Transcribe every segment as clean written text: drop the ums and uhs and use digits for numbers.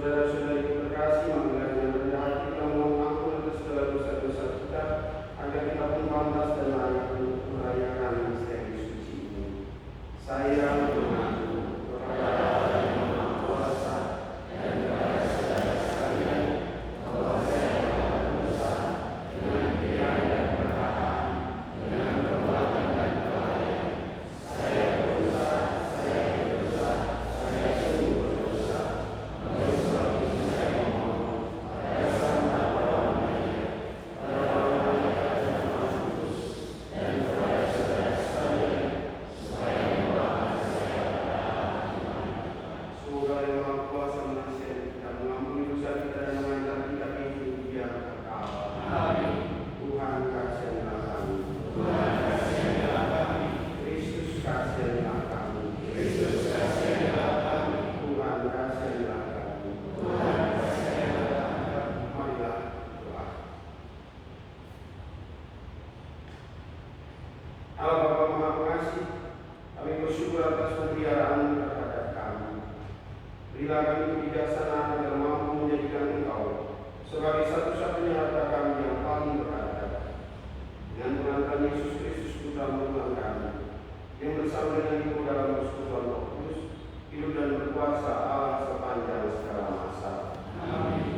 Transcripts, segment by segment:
Saudara-saudari terkasih, marilah dengan rendah hati kita mohon ampun atas segala dosa-dosa kita, agar kita pun pantas dan layak untuk merayakan misteri suci ini. Saya mengaku kepada Allah yang Maha Kuasa dan kepada saudara sekalian bahwa saya telah berdosa dengan pikiran dan perkataan, dengan perbuatan dan kelalaian. Saya berdosa, saya sungguh berdosa. Oleh sebab itu saya memohon pada Santa Bapa Maria, pada Bapa dan Roh Kudus, dan kepada saudara sekalian, supaya mendoakan saya pada Allah Tuhan. Semoga yang Maha Kuasa menasihati kita, mengampuni dosa kita dan mengantar kita ke hidup yang kekal. Amin. Tuhan kasihilah kami. Tuhan kasihilah kami. Kristus kasihilah kami. Kristus kasihilah kami. Tuhan kasihilah kami. Tuhan kasihilah kami. Marilah doa. Allah Bapa Maha Pengasih, kami bersyukur atas pemeliharaan terhadap kami. Berilah kami kebijaksanaan agar mampu menjadikan Engkau sebagai satu-satunya harta kami yang paling berharga. Dengan pengangkatan Yesus Kristus Putra Tuhan kami, yang bersama dengan Ibu dalam persekutuan Roh Kudus, hidup dan berkuasa Allah sepanjang segala masa. Amin.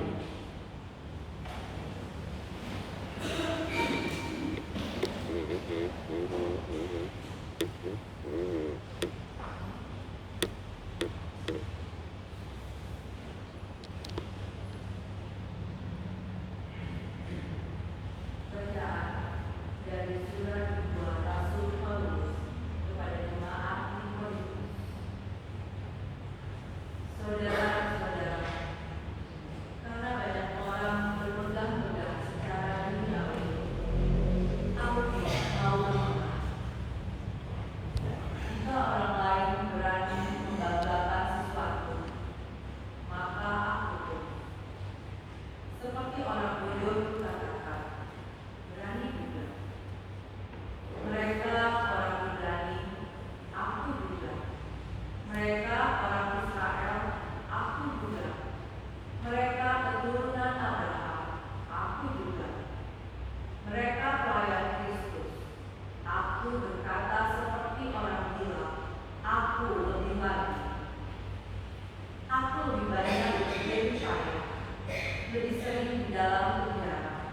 Bacaan dari surat kedua Rasul Paulus kepada jemaat di Korintus. Saudara-saudara, karena banyak orang bermegah-megah secara duniawi, aku tidak mau lemah. Jika orang lain berani membanggakan sesuatu, maka aku pun. Seperti orang bodoh katakan, berani juga. Mereka orang Ibrani, aku juga. Mereka orang Israel, aku juga. Mereka keturunan Abraham, aku juga. Mereka pelayan Kristus, aku berkata seperti orang gila, aku lebih lagi. Aku lebih banyak dari saya, lebih sering di dalam penjara,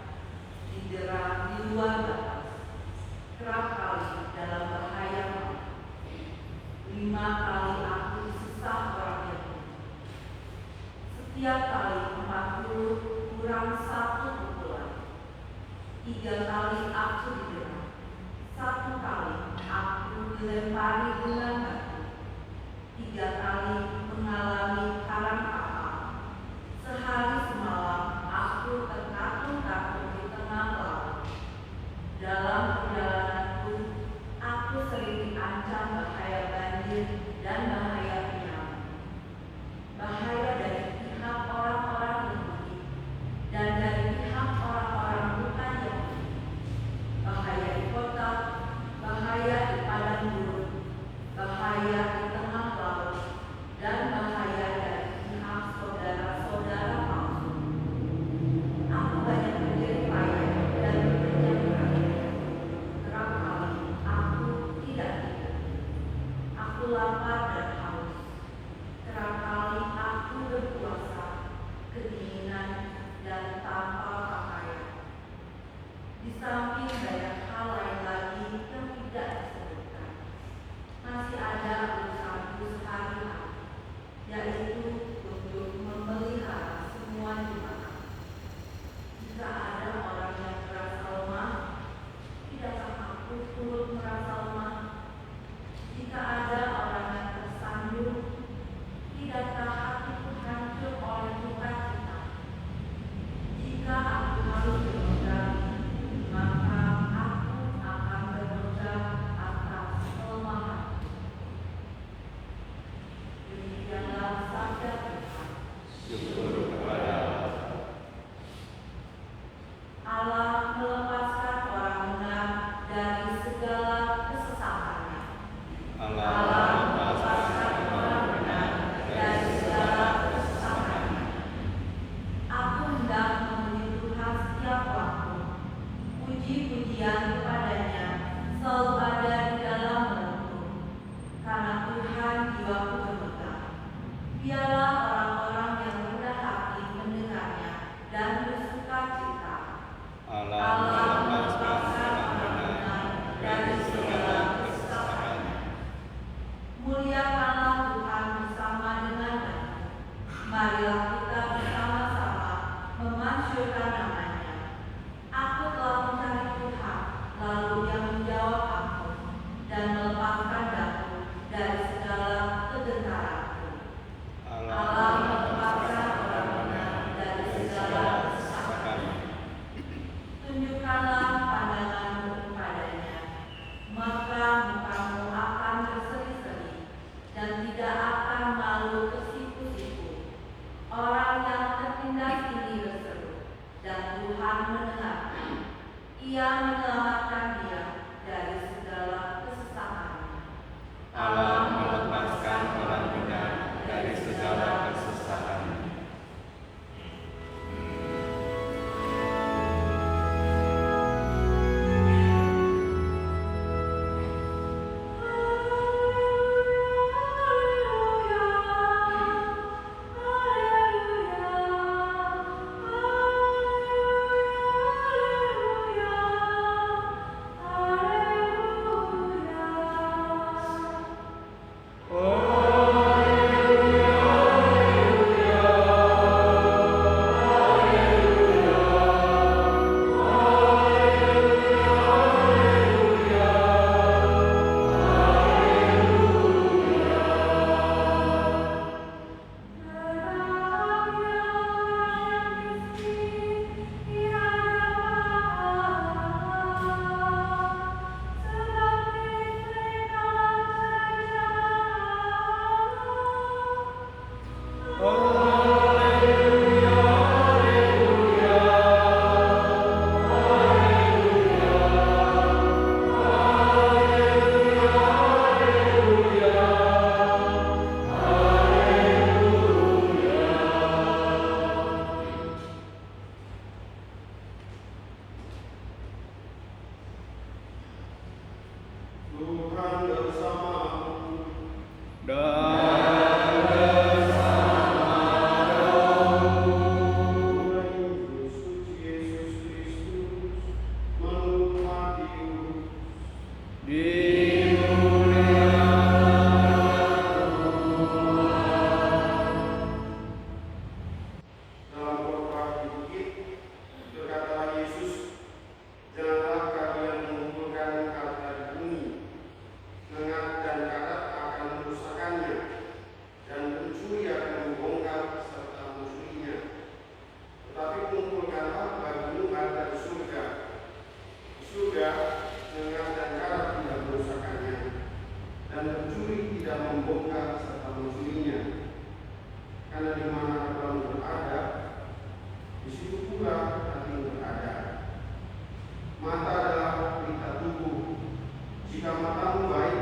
didera di luar batas, kerap kali dalam bahaya maut. 5 kali aku disesak orang Yahudi. Setiap kali 40 kurang 1 pukulan. 3 kali aku didera. 1 kali aku dilempari dengan batu. 3 kali mengalami karang kapal. Sehari semalam aku terkatung-katung di tengah laut. Dalam perjalananku, aku sering diancam bahaya banjir dan bahaya tsunami. Bahaya dari pihak orang-orang Yahudi dan dari pihak orang-orang bukan Yahudi. Bahaya di kota, bahaya di padang gurun, bahaya di tengah laut, penindas ini berseru, dan Tuhan mendengarkan. Ia menyelamatkan dia dari segala kesesakannya. Allah melepaskan orang benar dari segala kesesakannya. Tuhan bersamamu. Injil suci Yesus Kristus menurut Matius. Dalam khotbah di bukit, berkatalah Yesus, "Janganlah kalian mengumpulkan harta di bumi, lengat dan karat akan merusakkannya, dan pencuri akan membongkar serta mencurinya. Tetapi kumpulkanlah bagimu harta di surga. Di surga, lengat dan karat tidak merusakkannya, dan pencuri tidak membongkar serta mencurinya. Karena di mana hartamu berada, di situ pula hatimu berada. Mata adalah pelita tubuh. Jika matamu baik,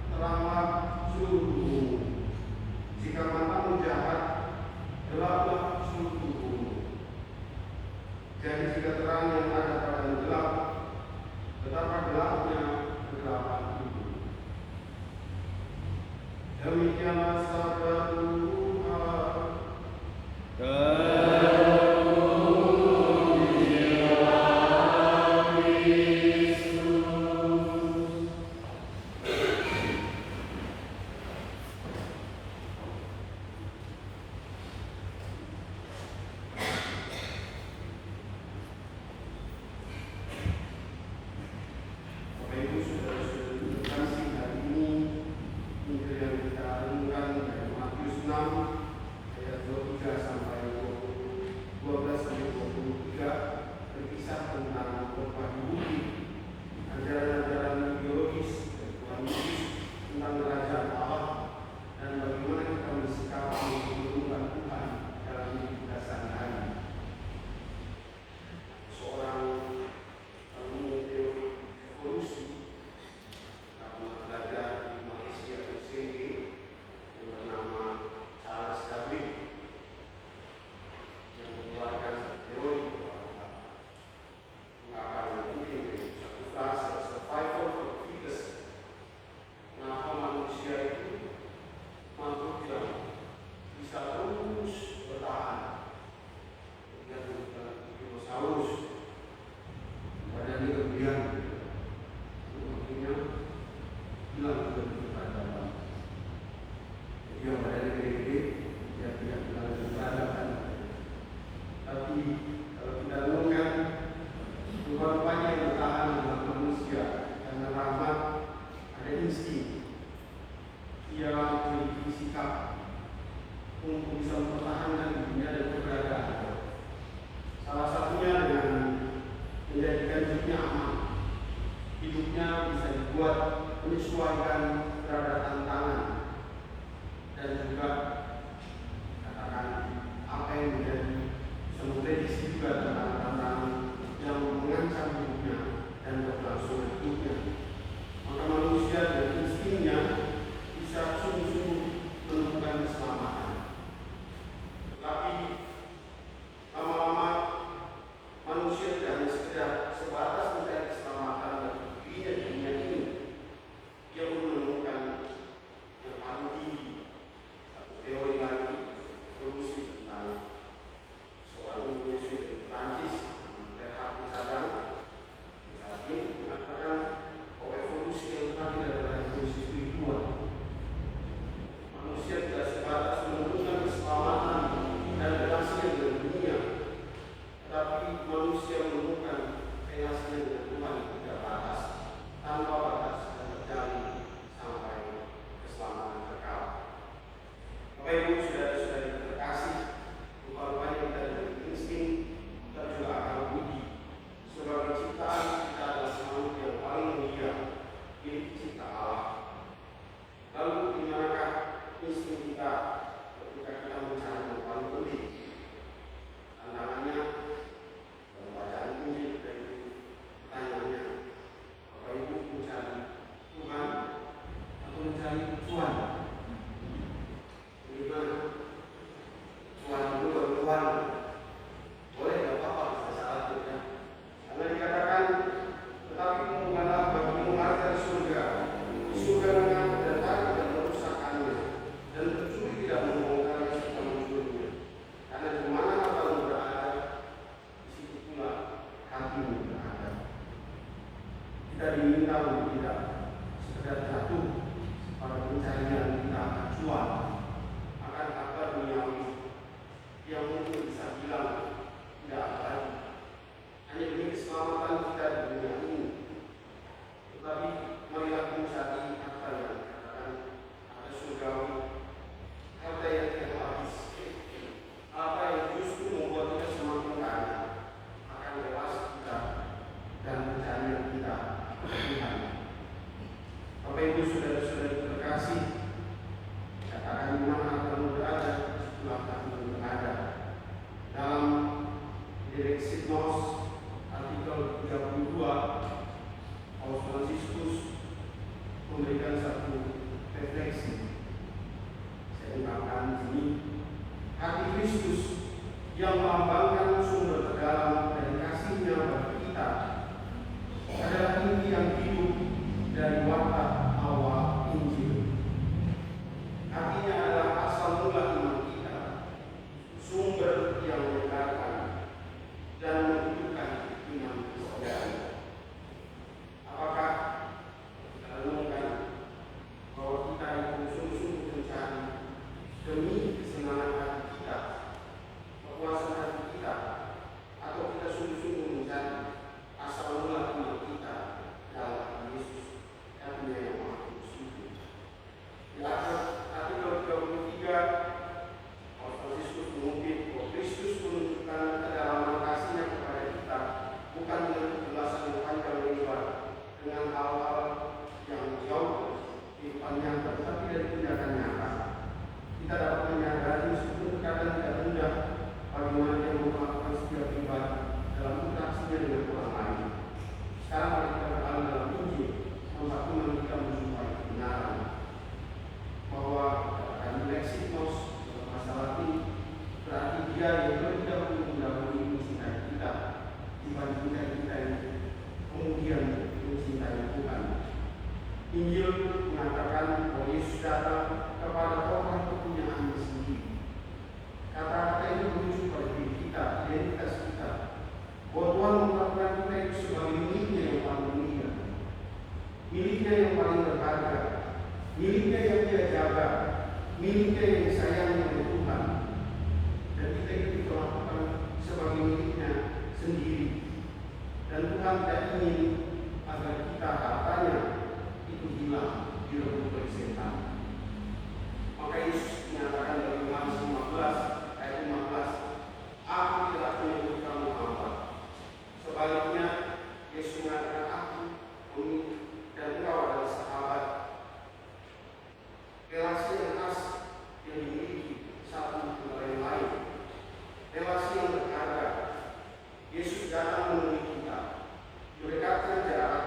teranglah seluruh tubuhmu. Jika matamu jahat, gelaplah seluruh tubuhmu. Jadi jika terang yang ada padamu gelap, betapa gelapnya kegelapan itu." Demikianlah sabda Tuhan. Bapak Ibu saudara-saudara terkasih, hari ini Injil yang kita renungkan dari Matius 6 ayat 23 sampai 12 sampai 23 berkisah tentang khotbah di bukit, ajaran-ajaran ideologis dari Tuhan Yesus tentang kerajaan Allah dan bagaimana kita mensikapi kebenaran Tuhan dalam hidup kita sehari-hari. Seorang ilmuwan evolusi karena belajar di Malaysia UCD yang bernama Charles Darwin yang mengeluarkan teori bahwa mengapa ini satu frase survival of the fittest. Kenapa manusia itu makhluk yang bisa terus bertahan? Dia bukan dinosaurus, badannya kelebihan, artinya hilang keberadaan. Jadi yang badannya gede-gede, dia tidak hilang keberadaan. Tapi kalau kita renungkan, rupanya yang bertahan adalah manusia karena rahmat, ada insting. Ia memiliki sikap untuk bisa mempertahankan dirinya dan keberadaan. Salah satunya dengan menjadikan hidupnya aman. Hidupnya bisa dibuat menyesuaikan terhadap tantangan dan juga katakan apa yang menjadi Bapak Ibu, saudara-saudari terkasih, rupa-rupanya kita dari insting, kita juga akan budi. Sebagai ciptaan, kita adalah makhluk yang paling mulia, milik cipta Allah. Lalu di manakah insting kita ketika kita mencari yang paling penting? Tantangannya dalam bacaan Injil, pertanyaannya, Bapak Ibu mencari Tuhan atau mencari Tuhan? Bagaimana? Tuhan itu bertuhan. Boleh, tidak apa-apa, bisa salah ya. Karena dikatakan, tetapi bukanlah bagimu harta di surga. Di surga dengan datang dan merusakannya, dan pencuri tidak membongkarnya serta mencurinya. Karena di mana matamu berada, di situ pula hatimu berada. Kita diminta untuk tidak sekedar jatuh pada pencarian kita akan cuan, akan harta duniawi yang mungkin bisa bilang tidak apa lagi, hanya demi keselamatan kita di dunia ini. Tetapi marilah mencari harta yang dikatakan ada surgawi, harta yang tidak habis, harta yang justru membuat kita semakin kaya akan relasi kita dan pencarian kita Tuhan. Bapak Ibu, saudara-saudari terkasih, katakan di mana hartamu berada, situlah hatimu berada. Dalam Direksitnos artikel 32, Paus Fransiskus memberikan satu refleksi. Saya ungkapkan di sini, hati Kristus yang melambangkan sumber terdalam dari kasih-Nya bagi kita adalah inti yang hidup dari watak awal Injil. Artinya adalah asal mula iman kita, sumber yang menyegarkan dan menghidupkan iman Kristiani. Apakah kita renungkan bahwa kita itu sungguh-sungguh mencari demi kesenangan hati kita, kepuasan hati kita, atau kita sungguh-sungguh mencari asal mula iman kita dalam Yesus, Karya yang Maha Kudus itu. Di akhir artikel 33, Paus Fransiskus mengungkit bahwa Kristus menunjukkan kedalaman kasih-Nya kepada kita bukan dengan penjelasan yang panjang lebar, dengan hal-hal yang jauh kehidupan nyata, tetapi dari tindakan nyata. Kita dapat menyadari meskipun terkadang tidak mudah bagaimana Dia melakukan setiap pribadi dalam interaksinya dengan orang lain. Sekarang mari kita beralih dalam Injil, tempat iman kita menjumpai kebenaran bahwa kata Direksitnos dalam bahasa Latin berarti Dia yang lebih dahulu mendahului mencintai kita dibandingkan kita yang kemudian mencintai Tuhan. Injil mengatakan bahwa Yesus datang kepada orang kepunyaannya sendiri. Kata-kata ini merujuk pada diri kita, identitas kita, bahwa Tuhan menetapkan kita itu sebagai miliknya yang paling mulia, miliknya yang paling berharga, miliknya yang Dia jaga, miliknya yang disayangi oleh Tuhan. Dan kita itu diperlakukan sebagai miliknya sendiri. Dan Tuhan tidak ingin agar kita hartanya itu hilang, direbut oleh setan. Maka Yesus menyatakan dalam Yohanes 15 ayat 15, Aku tidak menyebut kamu hamba. Sebaliknya, Yesus mengatakan aku, dan engkau adalah sahabat. Relasi yang khas yang dimiliki satu dengan yang lain. Relasi yang berharga. Yesus datang menemui kita, mendekatkan jarak.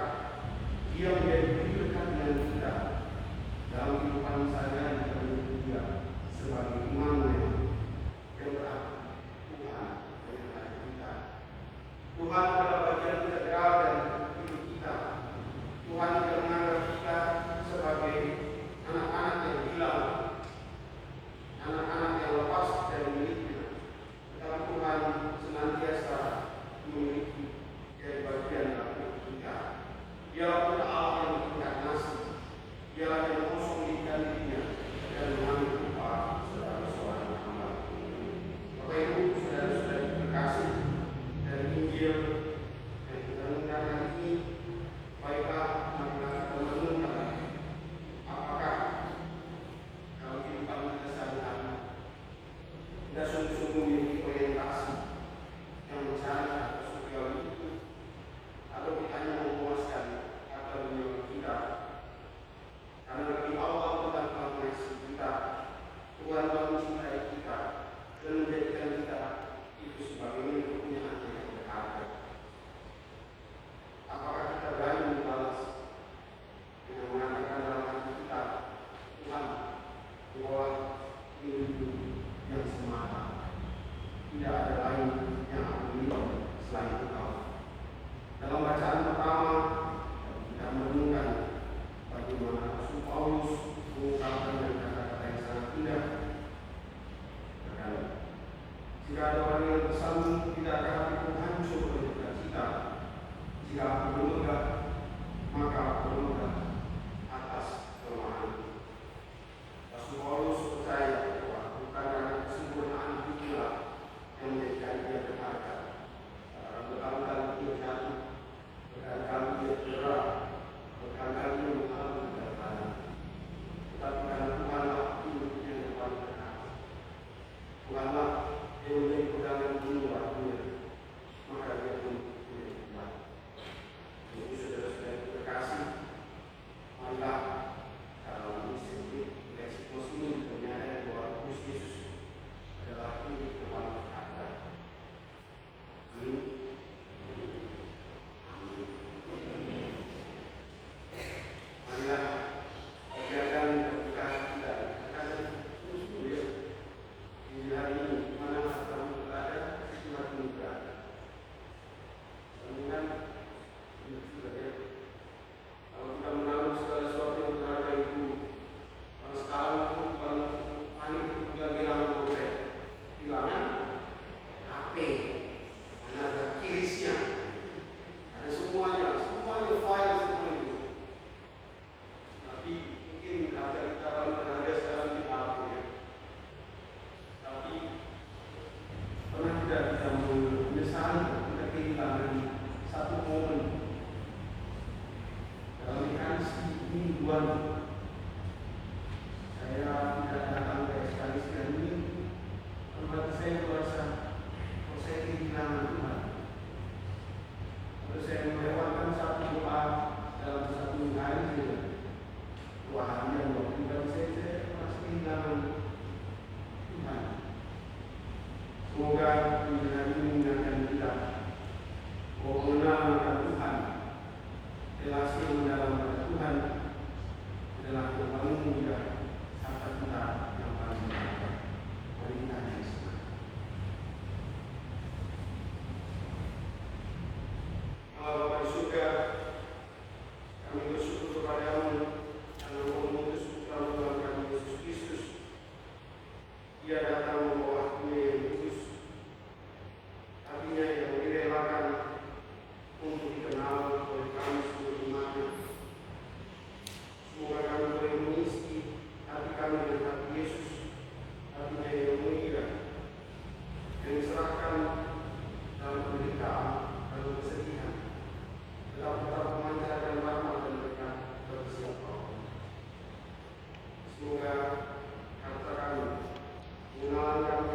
mencintai kita dan menjadikan kita itu sebagai milik kepunyaan yang berharga. Apakah kita berani membalas dengan mengatakan dalam hati kita, Tuhan, Engkaulah milikku yang semata, tidak ada lain yang aku miliki selain Engkau. Dalam bacaan pertama, kita menemukan bagaimana Rasul Paulus mengungkapkan dengan kata-kata yang sangat indah. Jika ada orang yang bersambung, tidakkah hatiku hancur oleh cita. Jika aku bermegah, maka aku bermegah atas kelemahan. Rasul Paulus percaya bahwa bukan karena kesempurnaan hiduplah yang menjadikan dia berharga. Karena berkali-kali dia jatuh, berkali-kali dia cedera, berkali-kali dia mengalami kegagalan. Tetapi karena Tuhanlah hidupnya yang paling berharga. Tuhanlah yang menjadi pegangan gunung batunya, maka dia pun menjadi kuat. Jadi saudara-saudara terkasih, marilah dalam misi Ekspos ini menyadari bahwa Kristus Yesus adalah milik yang paling berharga. Amin. Marilah biarkan keberkahan kita akan terus mengalir di hari ini. Mana kamu berada, Tuhan pun berada. Sambungan ini sudah ya. Kalau kita menaruh segala sesuatu yang berharga itu, kalau sekarang itu kalau panik itu juga kehilangan dompet, kehilangan HP, ada kirisnya, ada semuanya file semua itu. Tapi mungkin harga kita kalau berharga sekarang di HP ya. Tapi pernah tidak kita menyesali kita kehilangan satu momen dalam inkarnasi ini Tuhan. Saya tidak datang ke sekali-sekali ini, berarti saya merasa kalau saya kehilangan Tuhan. Kalau saya melewatkan satu doa dalam satu hari saja, dua hari yang waktu saya merasa kehilangan Tuhan. Semoga pembelajaran ini mengingatkan kita bahwa mengenal akan Tuhan, relasi yang mendalam pada Tuhan adalah yang paling mudah, harta kita yang paling berharga. Mari kita bersama. Allah Bapa di surga, kami bersyukur kepadamu karena mengutus putra Tuhan kami Yesus Kristus. Dia datang membawa Hatinya yang kudus, Hatinya yang direlakan untuk dikenal oleh kami seluruh umatnya. Semoga kami boleh mengisi hati kami dengan hati Yesus, Hatinya yang mulia, yang diserahkan dalam penderitaan, dalam kesedihan, dalam tetap memancarkan rahmat dan berkat bagi siapapun. Semoga harta kami, pengenalan kami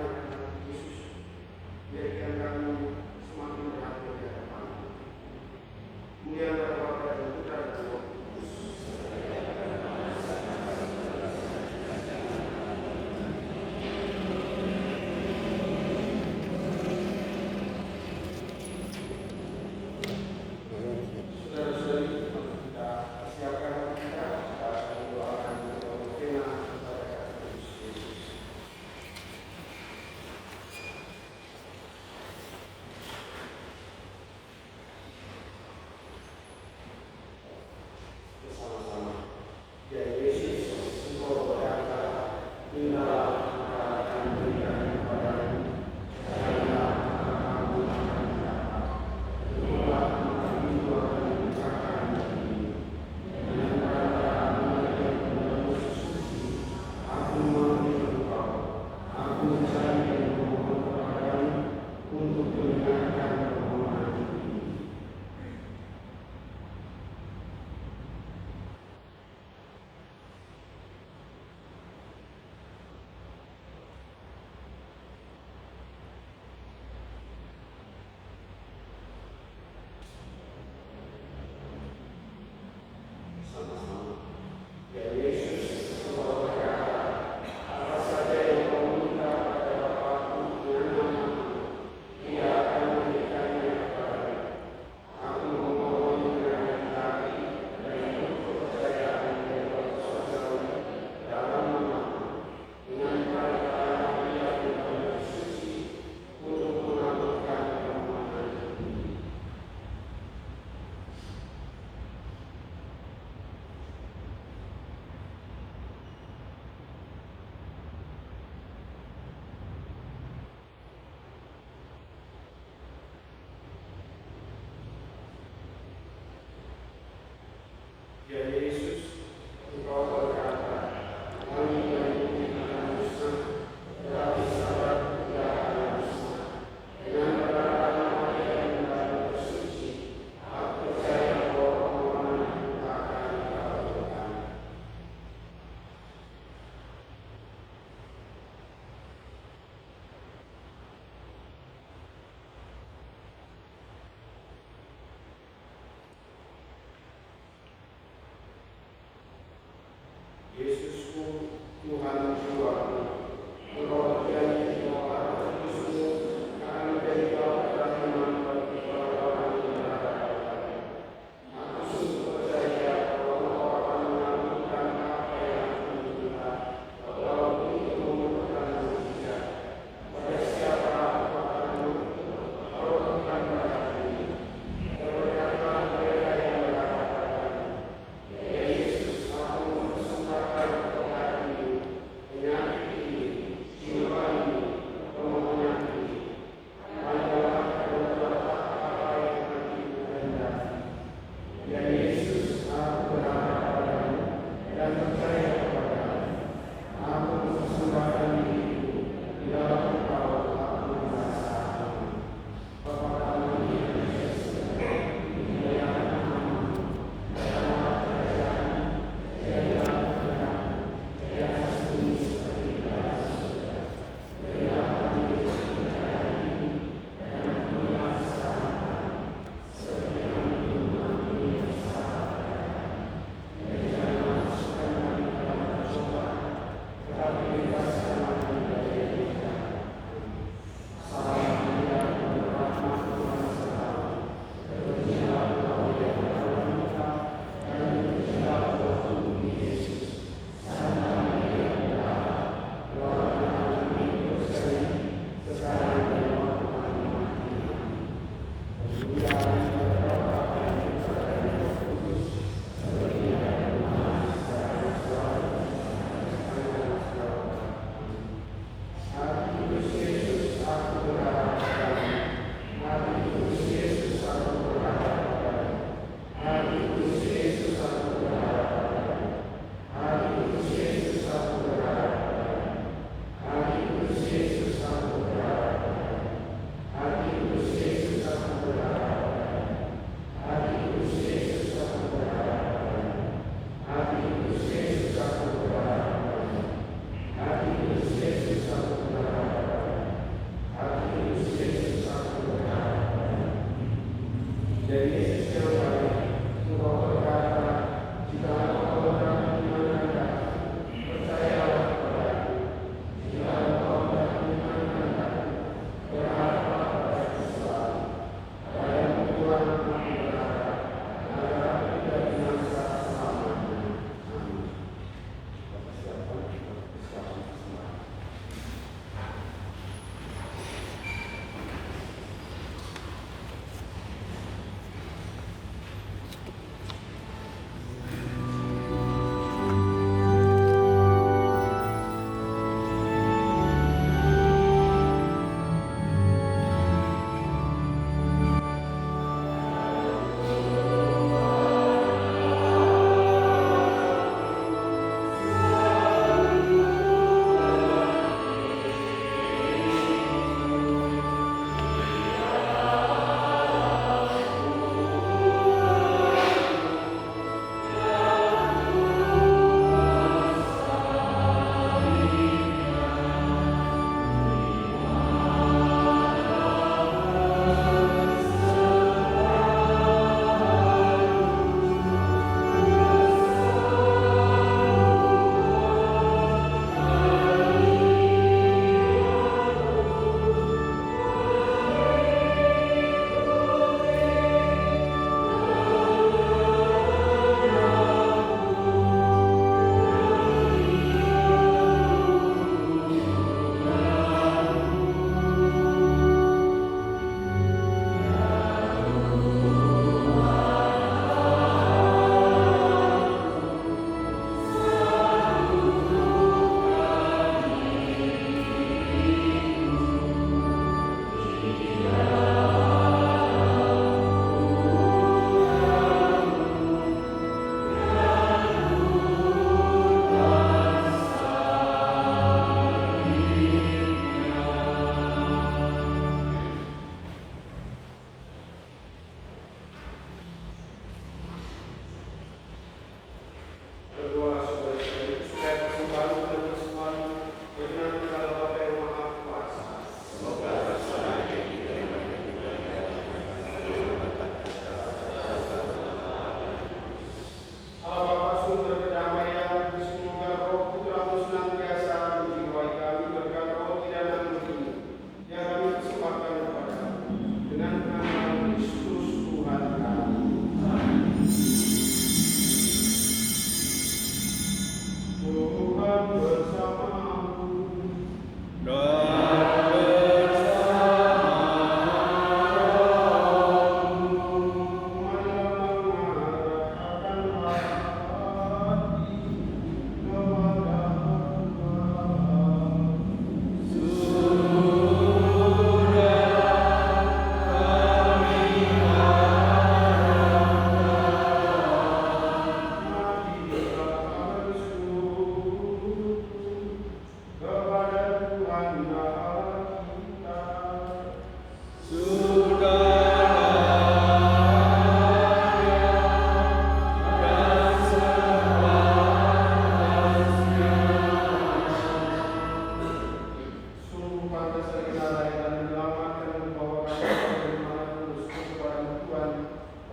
pantas terkenal dan menyelamatkan membawa kami dari mana terus kepada Tuhan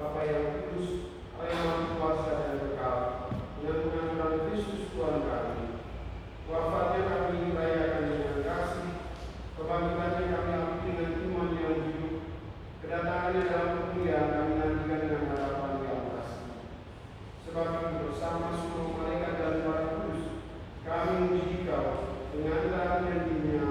Bapa yang kudus, Allah yang maha kuasa dan kekal, dengan pengampunan Kristus Tuhan kami. Wafatnya kami rayakan dengan kasih, kebangkitannya kami akui dengan iman yang hidup, kedatangannya dalam kemuliaan kami nantikan dengan harapan yang pasti. Sebab itu bersama semua malaikat dan para kudus, kami memuji Kau dengan terang dan dunia.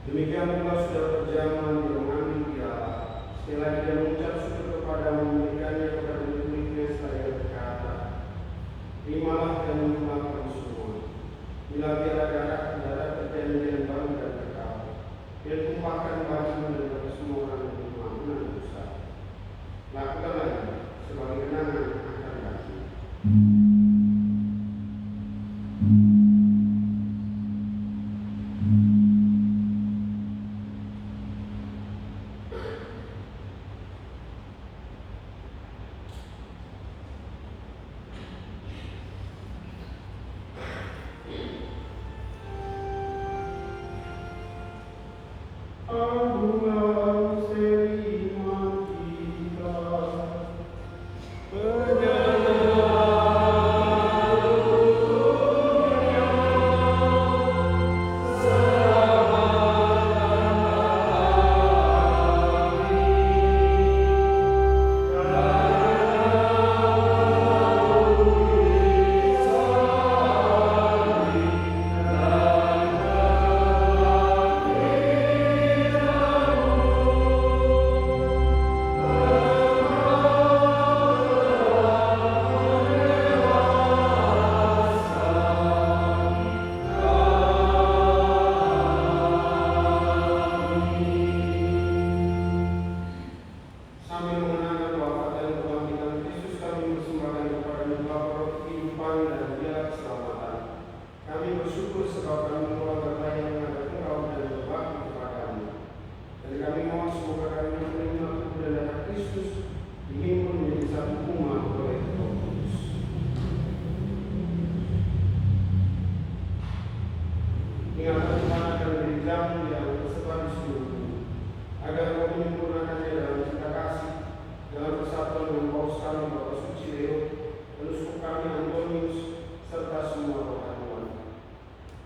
Demikian pula sudah berjalan dia mengambil piala. Setelah dia mengucap syukur kepada memberikannya kepada murid-muridnya seraya berkata, "Terimalah dan minumlah kamu semua. Inilah piala darah perjanjian baru dan kekal, yang ditumpahkan bagimu dan bagi semua orang yang mengampuni dosa. Lakukanlah ini sebagai kenangan akan kami."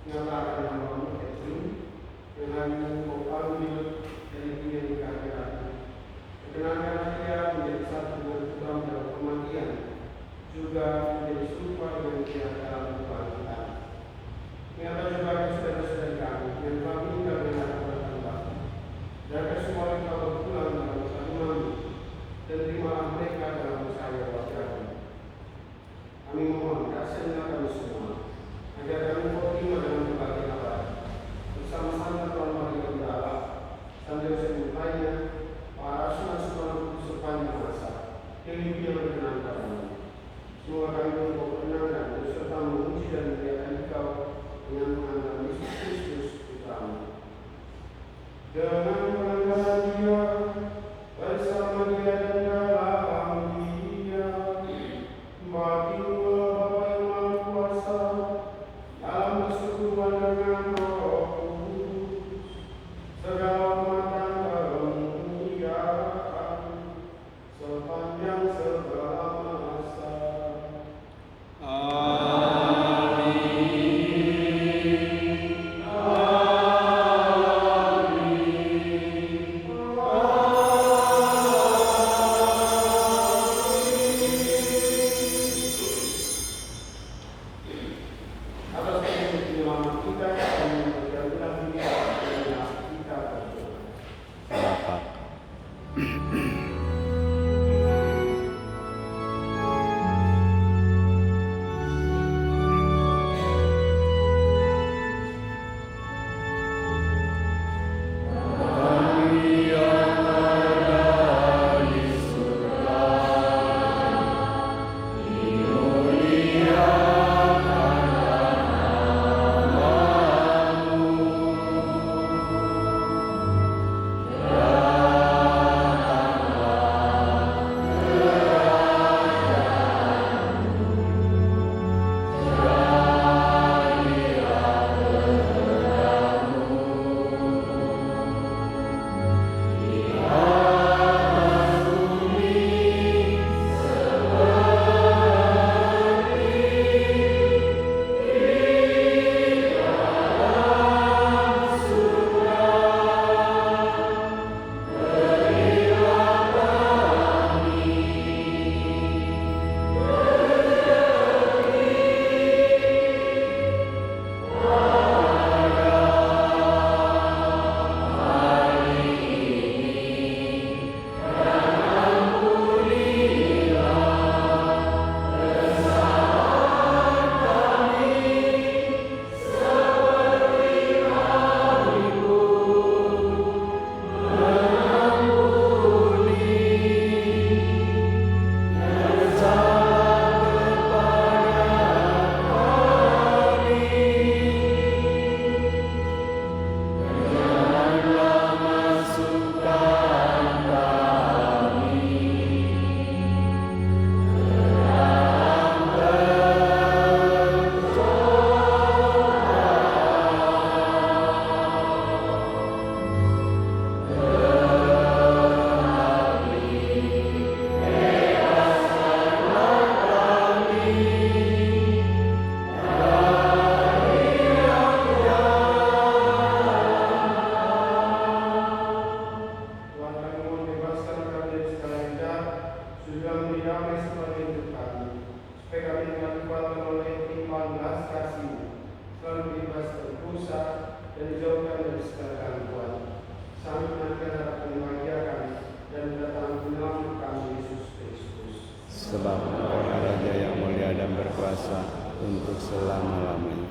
Nyatakan hamba-Mu Catherine dengan Kau ambil dari dunia kehadiran. Perkenankan ia menjadi satu dengan Tuhan dalam kematian, juga menjadi serupa dengan Dia dalam kebangkitan. Nyata juga saudara-saudari kami yang telah meninggal dengan harapan Bapa. Jaga semua mereka berpulang dalam satu dan terimalah mereka dalam cahaya wajah-Mu. Kami mohon kasih-Nya kami semua, agar kami mau terima dengan berbagai abad bersama-sama Tuhan Maria Bunda Allah, Santo Yosef lainnya, para rasul semua sepanjang masa yang hidup yang berkenan padamu. Semoga kami mau berkenan dan berserta memuji dan memuliakan Engkau dengan mengenal Yesus Kristus Putra-Mu. Dengan mengenal Dia, bersama Dia dan dalam Dia, bagi Bapa yang Maha Kuasa, dalam persekutuan dengan Roh Kudus, segala hormat dan kemuliaan sepanjang segala masa. Atas penyelamat kita dan berjalan dunia kita berdoa. Bapa. Sebab Engkau Raja yang mulia dan berkuasa untuk selama-lamanya.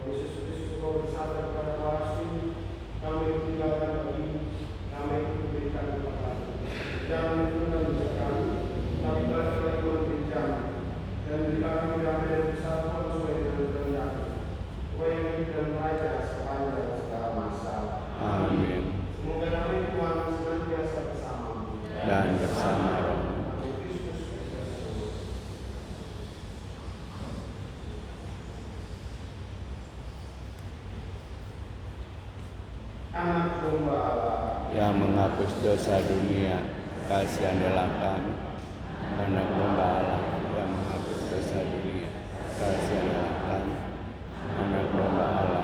Yesus Kristus Kau bersabda kepada para rasul, kami tinggalkan bagi kami berikan kepada jangan menurunkan dosa kami, tapi balaslah iman berjam dan berikan kami damai dan bersatu sesuai dengan kehendak Kau yang hidup dan raja sepanjang segala masa. Amin. Semoga damai Tuhan senantiasa bersamamu Dan bersama roh. Anak domba Allah Yang menghapus dosa dunia, kasihanlah kami. Anak domba Allah yang menghapus dosa dunia, kasihanlah kami. Anak domba Allah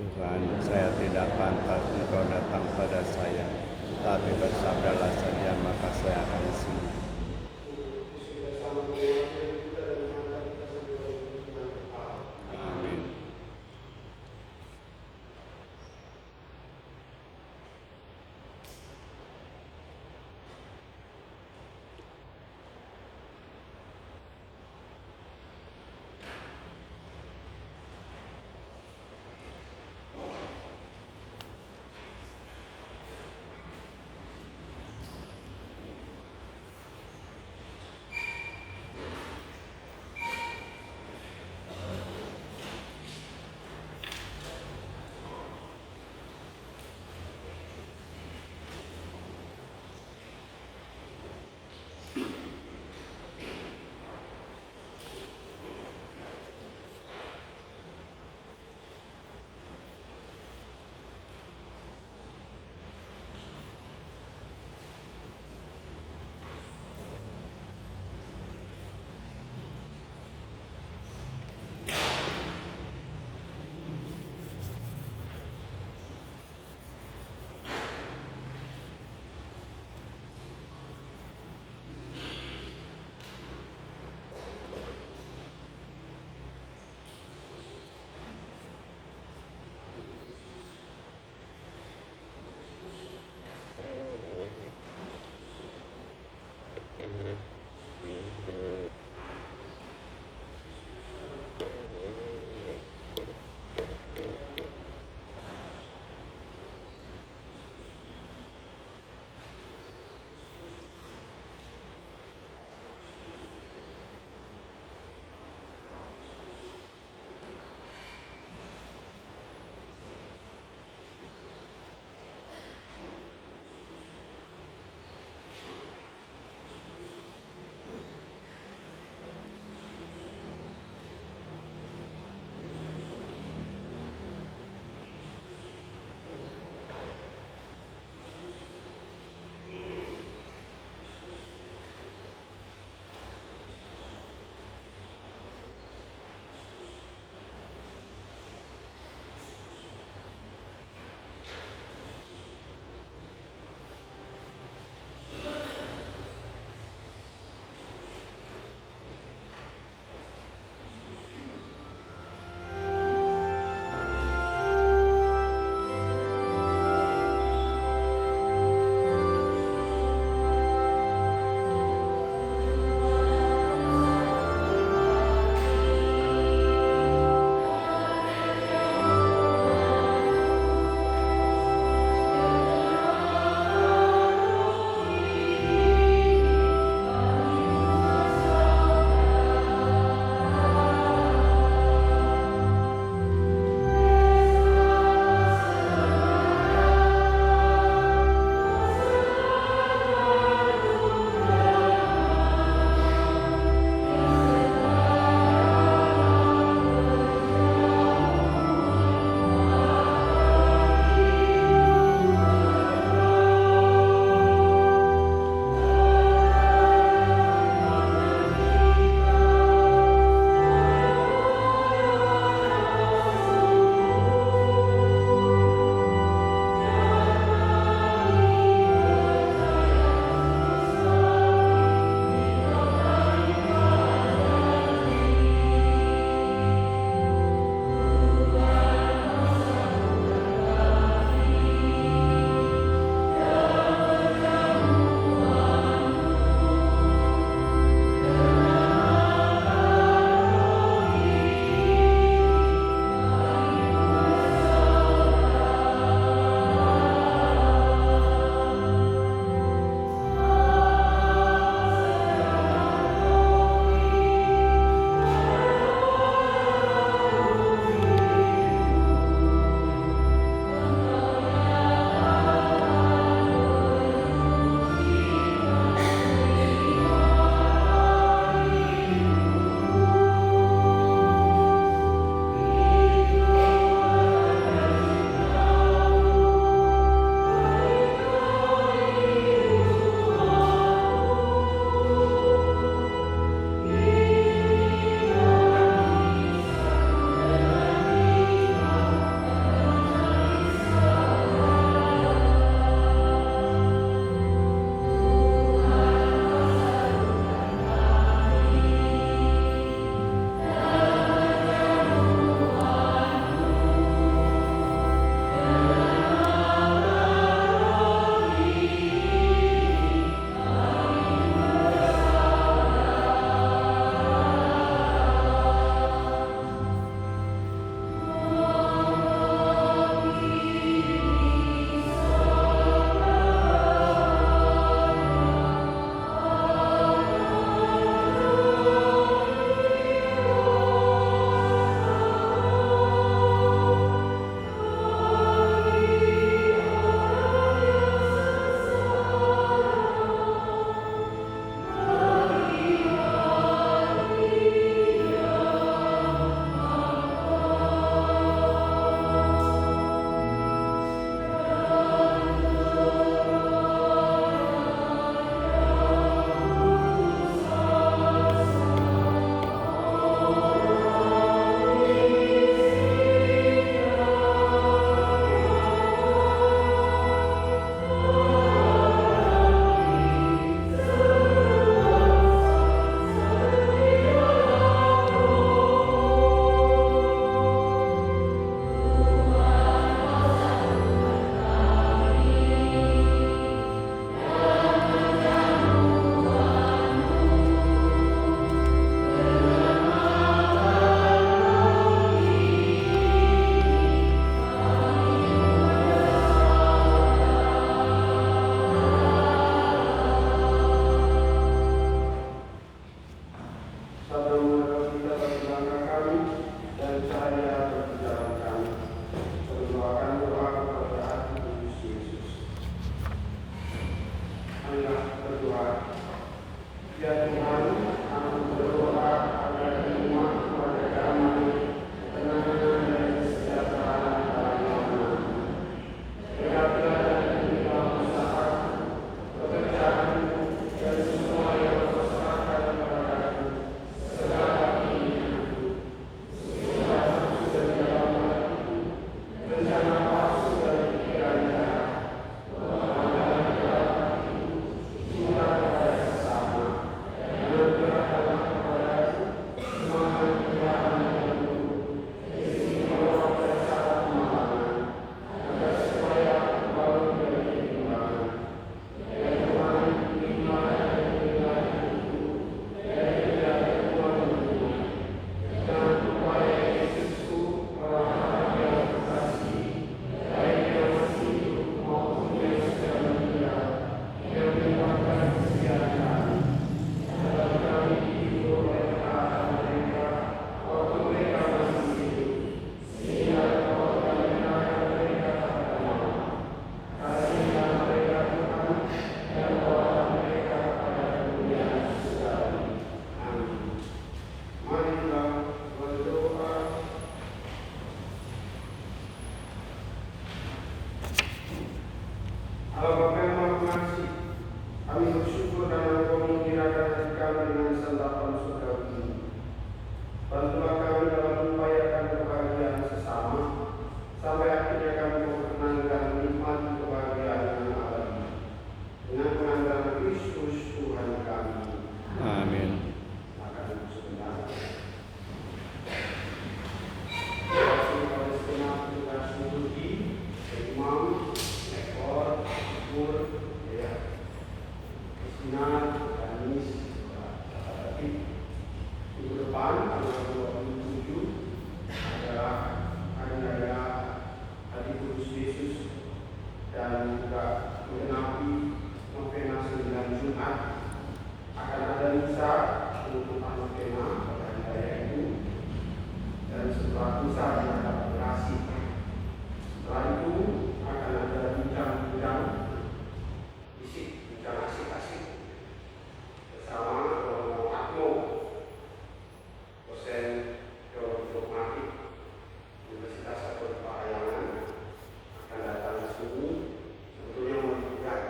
Tuhan, saya tidak pantas Engkau datang pada saya, tapi bersabdalah saja maka saya akan sembuh. Amin. Ya Tuhan, aku berdoa agar umat keluarga damai, ketenangan dan kesejahteraan dalam bekerja dan dunia usaha, pekerjaan dan semua yang berserahkan kepadamu, segala keinginanku, segala nafsu dan dalam hatiku, rencana palsu dan pikiran jahat, pengorbanan dalam hatiku, cinta kepada sesama, anugerahkanlah kepadaku semangat Tuhan yang penuh, istimewa dan syarat kemalangan, agar supaya aku bangun dari ketimbangan. Ya Tuhan, berilah dan berilah hidupku dari ketergantungan dunia. Dan upaya Yesusku, orang yang terkasih, baik yang masih hidup maupun yang sudah meninggal, yang menyebabkan kesejahteraan. Dalam kami dihibur oleh ketaatan mereka waktu mereka masih hidup, sehingga Engkau akan menyerahkan mereka kepada maut. Kasihlah mereka Tuhan, dan bawalah mereka kepada kemuliaan surgawi. Amin. Marilah berdoa. Allah Bapa yang Maha Pengasih, kami bersyukur karena Engkau mengkirakan hati kami dengan santapan surgawi ini. Bantulah kami dalam mengupayakan kebahagiaan sesama, sampai akhirnya kami memperkenankan nikmat kebahagiaan yang abadi. Dengan penganggaran Kristus Tuhan kami. Amin. Akan sebentar. Terima kasih kepada segenap tugas liturgi, imam, rektor, gubernur, ya, pimpinan, kamis, tetapi minggu depan tanggal 27 adalah hari raya Hari Kudus Yesus dan juga menggenapi novena 9 Jumat. Akan ada misa penutupan novena pada hari raya itu, dan setelah misa ada orasi. Setelah itu akan ada bincang-bincang bincang asik-asik bersama Romo Atmo, dosen teologi dogmatik Universitas Katolik Parahyangan, akan datang ke sini. Sebetulnya mau liburan,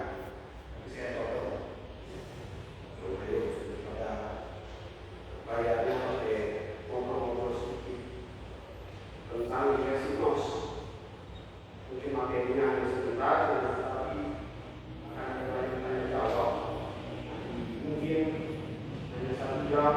tapi saya tolong ayo daripada bayarnya oleh ngobrol-ngobrol sedikit tentang Yesus. Mungkin materinya hanya sebentar, tetapi akan ada banyak tanya jawab. Mungkin hanya 1 jam